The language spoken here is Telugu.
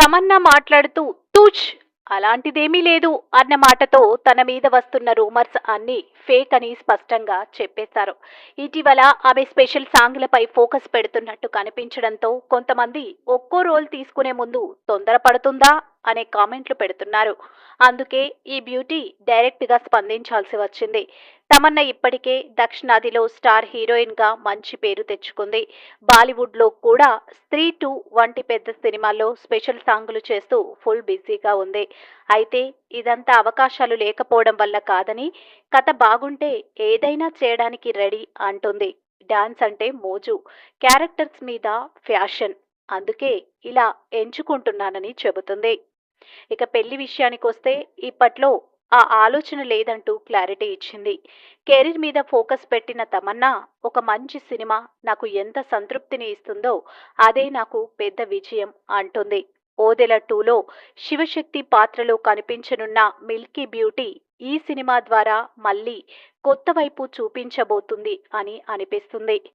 తమన్నా మాట్లాడుతూ తూచ్ అలాంటిదేమీ లేదు అన్న మాటతో తన మీద వస్తున్న రూమర్స్ అన్నీ ఫేక్ అని స్పష్టంగా చెప్పేశారు. ఇటీవల ఆమె స్పెషల్ సాంగ్లపై ఫోకస్ పెడుతున్నట్టు కనిపించడంతో కొంతమంది ఒక్కో రోల్ తీసుకునే ముందు తొందరపడుతుందా అనే కామెంట్లు పెడుతున్నారు. అందుకే ఈ బ్యూటీ డైరెక్ట్ గా స్పందించాల్సి వచ్చింది. తమన్నా ఇప్పటికే దక్షిణాదిలో స్టార్ హీరోయిన్ గా మంచి పేరు తెచ్చుకుంది. బాలీవుడ్ లో కూడా స్త్రీ 2 వంటి పెద్ద సినిమాల్లో స్పెషల్ సాంగులు చేస్తూ ఫుల్ బిజీగా ఉంది. అయితే ఇదంతా అవకాశాలు లేకపోవడం వల్ల కాదని, కథ బాగుంటే ఏదైనా చేయడానికి రెడీ అంటుంది. డాన్స్ అంటే మోజు, క్యారెక్టర్స్ మీద ఫ్యాషన్. అందుకే ఇలా ఎంచుకుంటున్నానని చెబుతుంది. ఇక పెళ్లి విషయానికొస్తే ఇప్పట్లో ఆ ఆలోచన లేదంటూ క్లారిటీ ఇచ్చింది. కెరీర్ మీద ఫోకస్ పెట్టిన తమన్నా ఒక మంచి సినిమా నాకు ఎంత సంతృప్తిని ఇస్తుందో అదే నాకు పెద్ద విజయం అంటుంది. ఓదెల 2లో శివశక్తి పాత్రలో కనిపించనున్న మిల్కీ బ్యూటీ ఈ సినిమా ద్వారా మళ్ళీ కొత్త వైపు చూపించబోతుంది అని అనిపిస్తుంది.